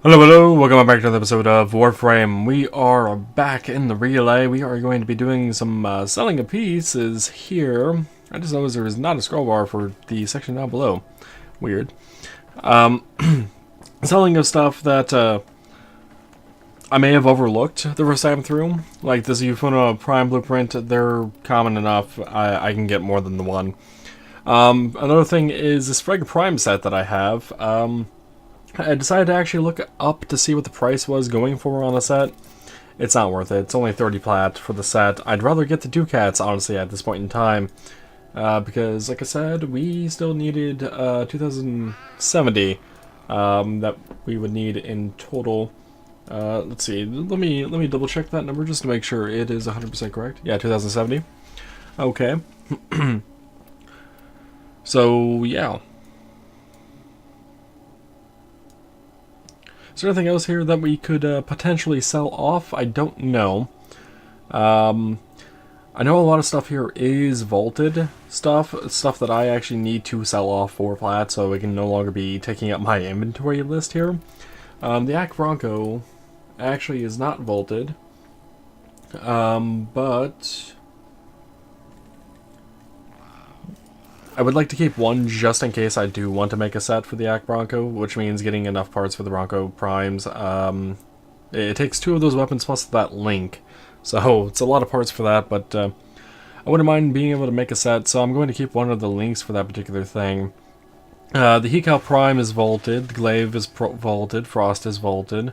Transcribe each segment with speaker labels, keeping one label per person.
Speaker 1: Hello, welcome back to another episode of Warframe. We are back in the relay. We are going to be doing some selling of pieces here. I just noticed there is not a scroll bar for the section down below. Weird. Selling of stuff that I may have overlooked the first time through. Like this Ufuna Prime Blueprint, they're common enough. I can get more than the one. Another thing is this Frag Prime set that I have. I decided to actually look up to see what the price was going for on the set. It's not worth it. It's only 30 plat for the set. I'd rather get the Ducats, honestly, at this point in time. Because, like I said, we still needed 2070 that we would need in total. Let's see. Let me double check that number just to make sure it is 100% correct. Yeah, 2070. Okay. So, yeah. Is there anything else here that we could potentially sell off? I don't know. I know a lot of stuff here is vaulted stuff that I actually need to sell off for plat, so it can no longer be taking up my inventory list here. The Ak Bronco actually is not vaulted, but I would like to keep one just in case I do want to make a set for the Ak Bronco, which means getting enough parts for the Bronco Primes. It takes 2 of those weapons plus that link, so it's a lot of parts for that, but I wouldn't mind being able to make a set, so I'm going to keep one of the links for that particular thing. The Hekal Prime is vaulted, the Glaive is vaulted, Frost is vaulted.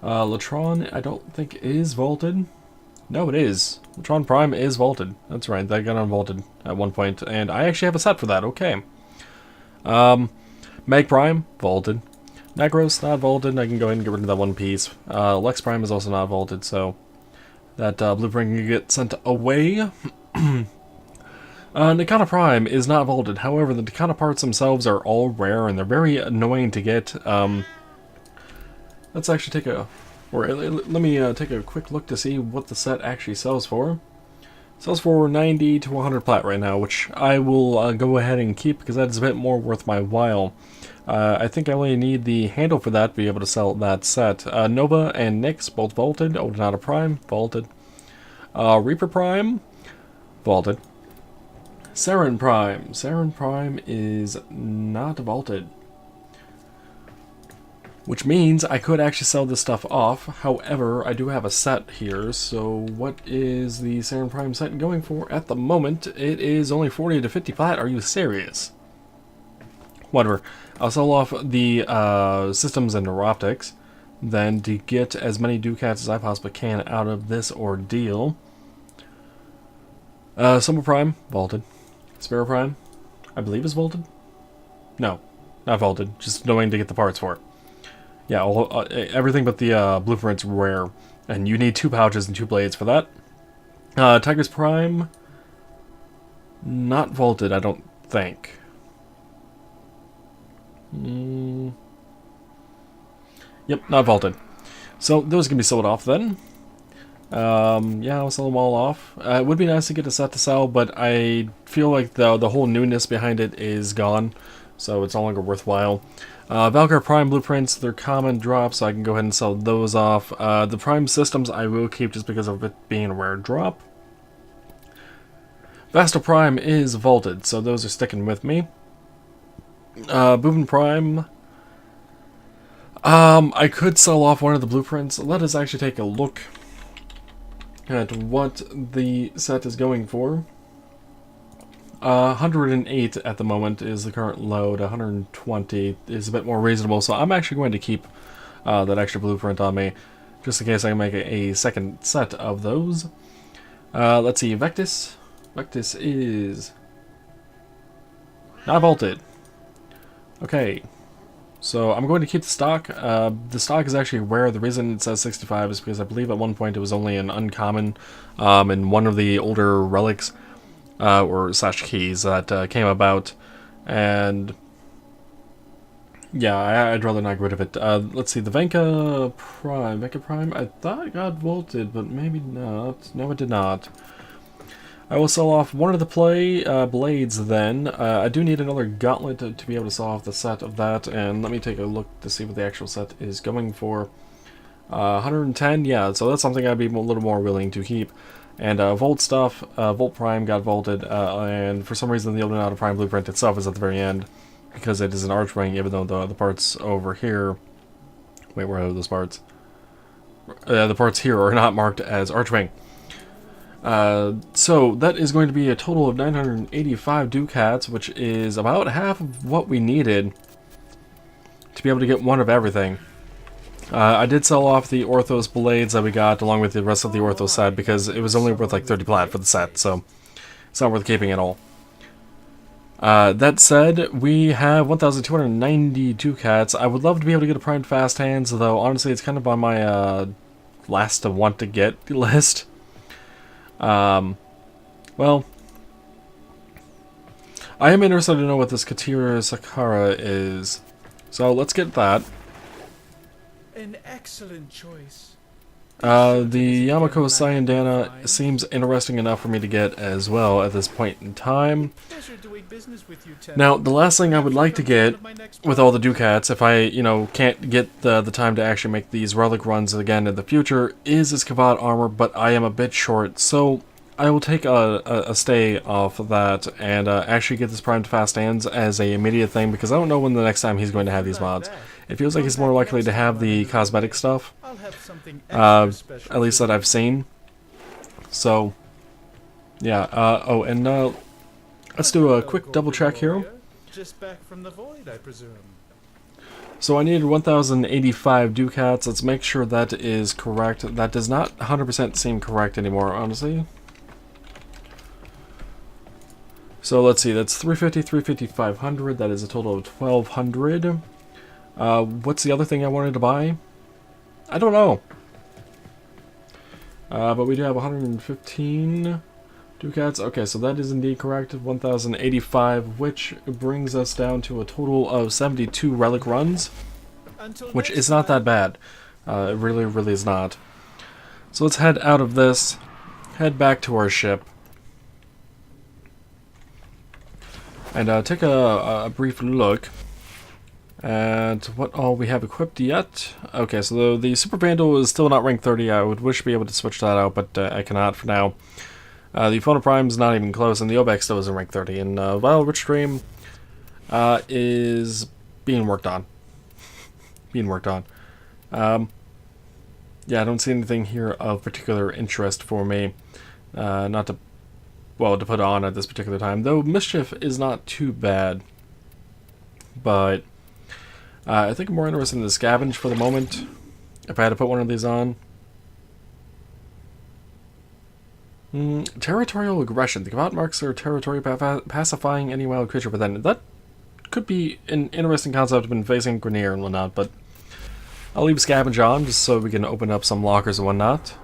Speaker 1: Latron, I don't think is vaulted. No, it is. Latron Prime is vaulted. That's right, that got unvaulted at one point, and I actually have a set for that, okay. Meg Prime, vaulted. Negros, not vaulted, I can go ahead and get rid of that one piece. Lex Prime is also not vaulted, so that blueprint can get sent away. Nikana Prime is not vaulted, however, the Nikana parts themselves are all rare, and they're very annoying to get. Let's actually take a... Or let me take a quick look to see what the set actually sells for. It sells for 90 to 100 plat right now, which I will go ahead and keep because that is a bit more worth my while. I think I only need the handle for that to be able to sell that set. Nova and Nyx, both vaulted. Odinata Prime, vaulted. Reaper Prime, vaulted. Saren Prime. Saren Prime is not vaulted, which means I could actually sell this stuff off. However, I do have a set here, so what is the Saren Prime set going for at the moment? It is only 40 to 50 plat. Are you serious? Whatever. I'll sell off the systems and neuroptics, then to get as many Ducats as I possibly can out of this ordeal. Summer Prime, vaulted. Sparrow Prime, I believe is vaulted? No, not vaulted. Just knowing to get the parts for it. Yeah, everything but the blueprint's rare, and you need 2 pouches and 2 blades for that. Tiger's Prime, not vaulted, I don't think. Yep, not vaulted. So those can be sold off then. Yeah, I'll sell them all off. It would be nice to get a set to sell, but I feel like the whole newness behind it is gone, so it's no longer worthwhile. Valkyr Prime blueprints, they're common drops, so I can go ahead and sell those off. The Prime systems I will keep just because of it being a rare drop. Vasta Prime is vaulted, so those are sticking with me. Boobin Prime, I could sell off one of the blueprints. Let us actually take a look at what the set is going for. 108 at the moment is the current load. 120 is a bit more reasonable, so I'm actually going to keep that extra blueprint on me, just in case I can make a second set of those. Let's see, Vectis. Vectis is not vaulted. Okay, so I'm going to keep the stock. The stock is actually rare. The reason it says 65 is because I believe at one point it was only an uncommon in one of the older relics. Or slash keys that came about, and yeah, I'd rather not get rid of it. Let's see, the Venka Prime, I thought it got vaulted, but maybe not. No, it did not. I will sell off one of the blades then. I do need another gauntlet to be able to sell off the set of that, and let me take a look to see what the actual set is going for. 110, yeah, so that's something I'd be a little more willing to keep. And Volt stuff, Volt Prime got vaulted, and for some reason the Old Prime blueprint itself is at the very end, because it is an Archwing, even though the parts over here... Wait, where are those parts? The parts here are not marked as Archwing. So that is going to be a total of 985 ducats, which is about half of what we needed to be able to get one of everything. I did sell off the Orthos blades that we got along with the rest of the Orthos set because it was only worth like 30 plat for the set, so it's not worth keeping at all. That said, we have 1,290 ducats. I would love to be able to get a primed fast hands, though honestly it's kind of on my last to want to get list. Well, I am interested to know what this Katira Sakara is, so let's get that.
Speaker 2: An excellent choice.
Speaker 1: The Yamako Sayandana seems interesting enough for me to get as well at this point in time. Now, the last thing I would like to get with all the ducats, if I, can't get the time to actually make these relic runs again in the future, is this Kavad armor, but I am a bit short, so I will take a stay off of that and actually get this primed fast hands as a immediate thing, because I don't know when the next time he's going to have these mods. It feels like he's more likely to have the cosmetic stuff, at least that I've seen. So, yeah. Oh, and let's do a quick double check here.
Speaker 2: Just back from the void, I presume.
Speaker 1: So I needed 1,085 ducats. Let's make sure that is correct. That does not 100% seem correct anymore, honestly. So let's see. That's 350, 350, 500. That is a total of 1,200. What's the other thing I wanted to buy? I don't know. But we do have 115 ducats. Okay, so that is indeed correct. 1,085, which brings us down to a total of 72 relic runs, which is not that bad. It really, really is not. So let's head out of this, head back to our ship, and take a brief look at what all we have equipped yet. Okay, so the Super Vandal is still not rank 30. I would wish to be able to switch that out, but I cannot for now. The Phona Prime is not even close, and the Obex still isn't rank 30. And Vile Rich Dream is being worked on. Yeah, I don't see anything here of particular interest for me. Not to, well, to put on at this particular time. Though Mischief is not too bad. But I think I'm more interested in the Scavenge for the moment, if I had to put one of these on. Territorial Aggression. The combat marks are territory pacifying any wild creature within. That could be an interesting concept when facing Grenier and whatnot, but I'll leave Scavenge on just so we can open up some lockers and whatnot.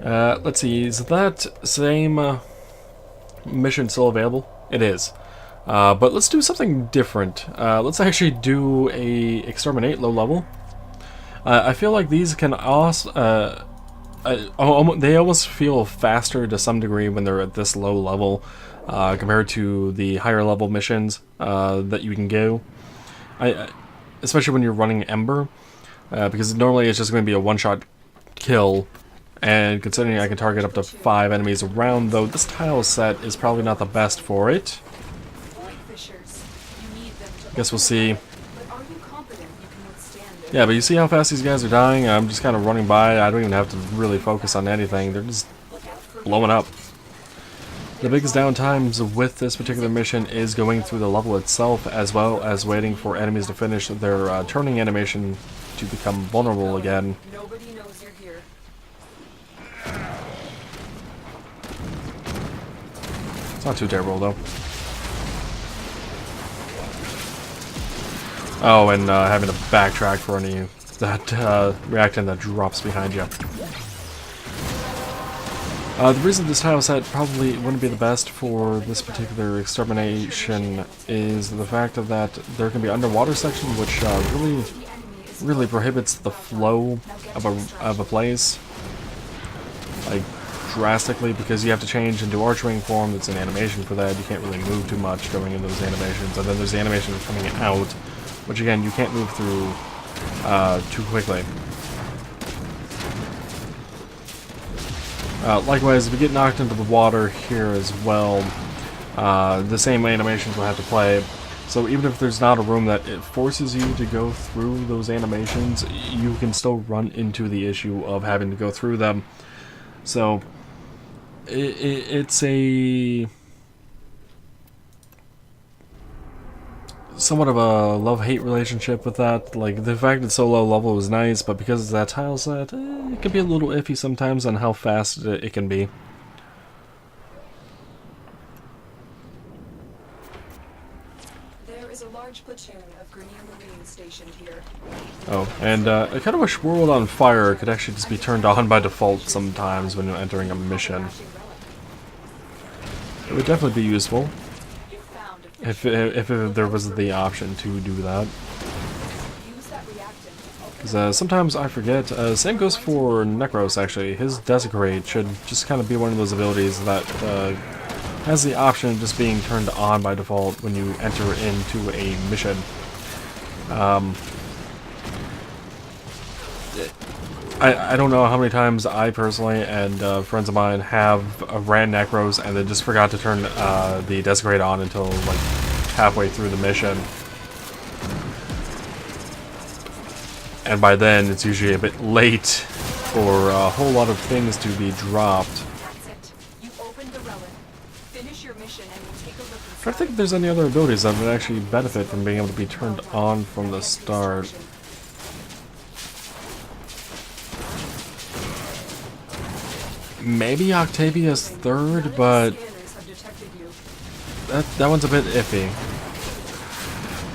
Speaker 1: Let's see, is that same mission still available? It is. But let's do something different. Let's actually do a Exterminate low level. I feel like these can also, they almost feel faster to some degree when they're at this low level compared to the higher level missions that you can go. Especially when you're running Ember, because normally it's just going to be a one-shot kill. And considering I can target up to 5 enemies around, though this tile set is probably not the best for it. Guess we'll see. Yeah, but you see how fast these guys are dying? I'm just kind of running by. I don't even have to really focus on anything. They're just blowing up. The biggest downtimes with this particular mission is going through the level itself, as well as waiting for enemies to finish their turning animation to become vulnerable again. It's not too terrible, though. Oh, and having to backtrack for any that reactant that drops behind you. The reason this tile set probably wouldn't be the best for this particular extermination is the fact of that there can be underwater section, which really prohibits the flow of a place. Like drastically because you have to change into archwing form. It's an animation for that. You can't really move too much going into those animations. And then there's the animation coming out, which again, you can't move through too quickly. Likewise, if you get knocked into the water here as well, the same animations will have to play. So even if there's not a room that it forces you to go through those animations, you can still run into the issue of having to go through them. So it's a somewhat of a love-hate relationship with that. Like, the fact it's so low level is nice, but because it's that tile set, it can be a little iffy sometimes on how fast it can be.
Speaker 3: There is a large platoon of Grenier Marines stationed here.
Speaker 1: Oh, and I kind of wish World on Fire could actually just be turned on by default sometimes when you're entering a mission. It would definitely be useful if there was the option to do that. Because sometimes I forget. Same goes for Necros, actually. His Desecrate should just kind of be one of those abilities that has the option of just being turned on by default when you enter into a mission. I don't know how many times I personally and friends of mine have ran Necros and then just forgot to turn the Desecrate on until like halfway through the mission. And by then it's usually a bit late for a whole lot of things to be dropped.
Speaker 3: That's it. You opened the relic. Finish your mission and we'll take a look
Speaker 1: I'm trying to think if there's any other abilities that would actually benefit from being able to be turned on from the start. Maybe Octavia's third, but that one's a bit iffy.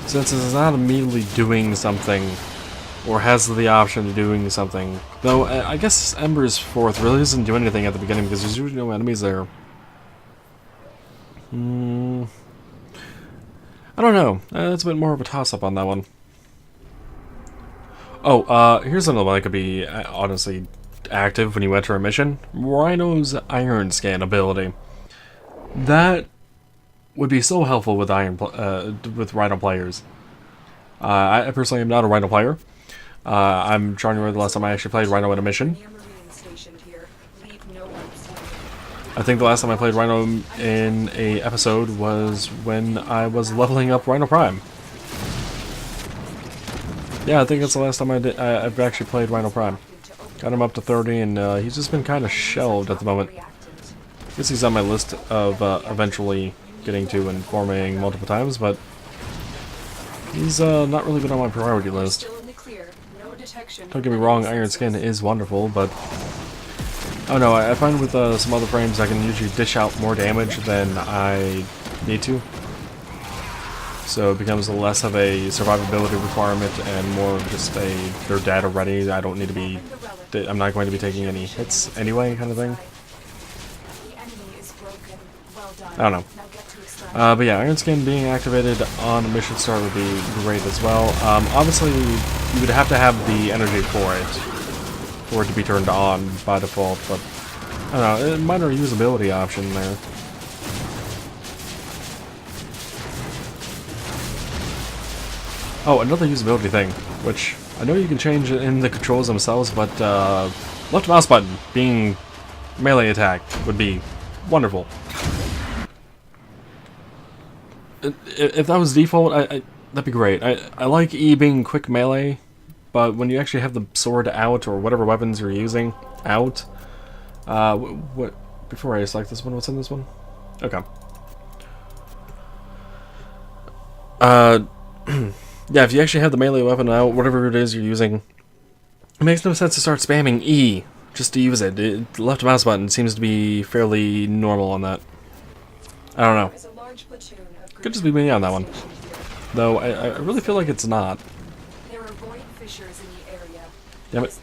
Speaker 1: Since it's not immediately doing something, or has the option of doing something. Though, I guess Ember's fourth really doesn't do anything at the beginning because there's usually no enemies there. I don't know. That's a bit more of a toss-up on that one. Oh, here's another one that could be, honestly, active when you enter a mission. Rhino's Iron Scan ability. That would be so helpful with with Rhino players. I personally am not a Rhino player. I'm trying to remember the last time I actually played Rhino in a mission. I think the last time I played Rhino in a episode was when I was leveling up Rhino Prime. Yeah, I think that's the last time I've actually played Rhino Prime. Got him up to 30, and he's just been kind of shelved at the moment. I guess he's on my list of eventually getting to and forming multiple times, but he's not really been on my priority list. Don't get me wrong, Iron Skin is wonderful, but I don't know, I find with some other frames I can usually dish out more damage than I need to. So it becomes less of a survivability requirement and more of just they're dead already, I don't need to be, I'm not going to be taking any hits anyway kind of thing. I don't know. But yeah, Iron Skin being activated on a mission start would be great as well. Obviously, you would have to have the energy for it to be turned on by default, but I don't know, a minor usability option there. Oh, another usability thing, which I know you can change in the controls themselves, but left mouse button being melee attack would be wonderful. If that was default, that'd be great. I like E being quick melee, but when you actually have the sword out, or whatever weapons you're using out, what before I select this one, what's in this one? Okay. Yeah, if you actually have the melee weapon out, whatever it is you're using, it makes no sense to start spamming E just to use it. The left mouse button seems to be fairly normal on that. I don't know. Could just be me on that one. Though, I really feel like it's not. Damn it.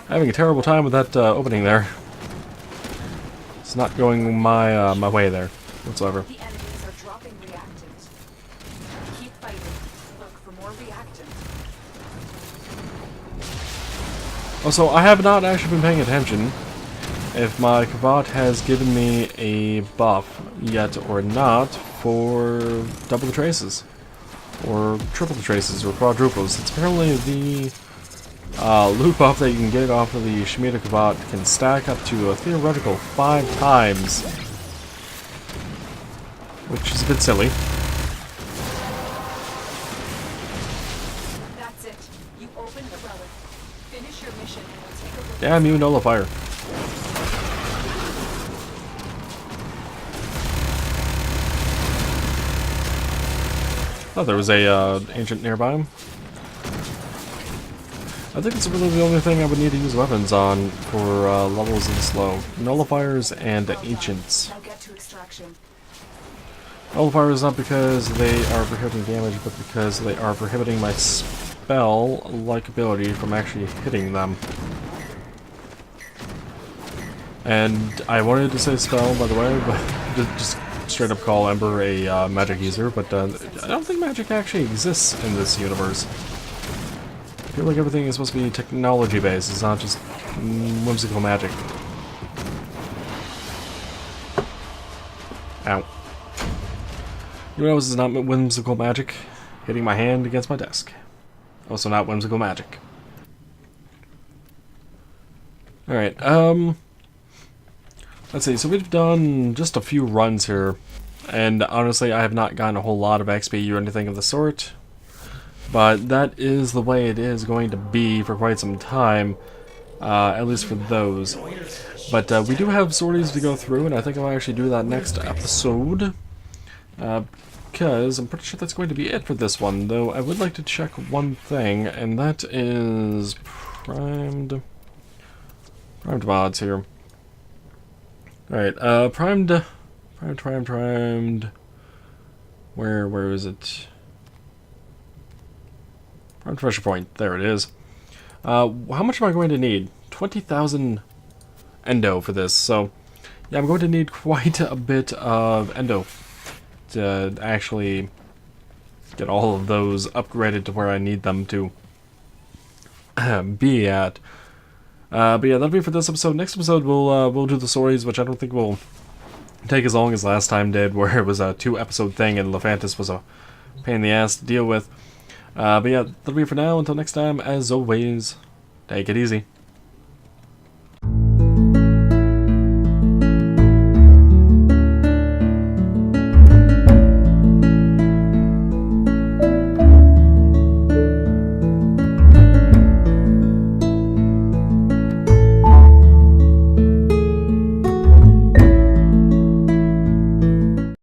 Speaker 1: I'm having a terrible time with that opening there. It's not going my my way there, whatsoever. Also, I have not actually been paying attention, if my Kavat has given me a buff yet or not for double the traces, or triple the traces, or quadruples. It's apparently the loot buff that you can get off of the Shemitah Kavat can stack up to a theoretical 5 times, which is a bit silly.
Speaker 3: That's it. You opened the relic. Finish your mission and we'll take a look.
Speaker 1: Damn you, Nullifier. Oh, there was a ancient nearby. I think it's really the only thing I would need to use weapons on for levels this low. Nullifiers and ancients.
Speaker 3: Now get to extraction.
Speaker 1: Nullifiers not because they are prohibiting damage, but because they are prohibiting my spell-like ability from actually hitting them. And I wanted to say spell, by the way, but just straight up call Ember a magic user, but I don't think magic actually exists in this universe. I feel like everything is supposed to be technology-based, it's not just whimsical magic. Ow. You know what else is not whimsical magic? Hitting my hand against my desk. Also not whimsical magic. Alright, let's see, so we've done just a few runs here, and honestly I have not gotten a whole lot of XP or anything of the sort, but that is the way it is going to be for quite some time, at least for those. But we do have sorties to go through, and I think I'll actually do that next episode, because I'm pretty sure that's going to be it for this one, though I would like to check one thing, and that is primed mods here. Alright, primed, where is it? Primed pressure point, there it is. How much am I going to need? 20,000 endo for this, so yeah, I'm going to need quite a bit of endo to actually get all of those upgraded to where I need them to be at. But yeah, that'll be for this episode. Next episode, we'll do the stories, which I don't think will take as long as last time did, where it was a 2-episode thing and Lephantis was a pain in the ass to deal with. But yeah, that'll be it for now. Until next time, as always, take it easy.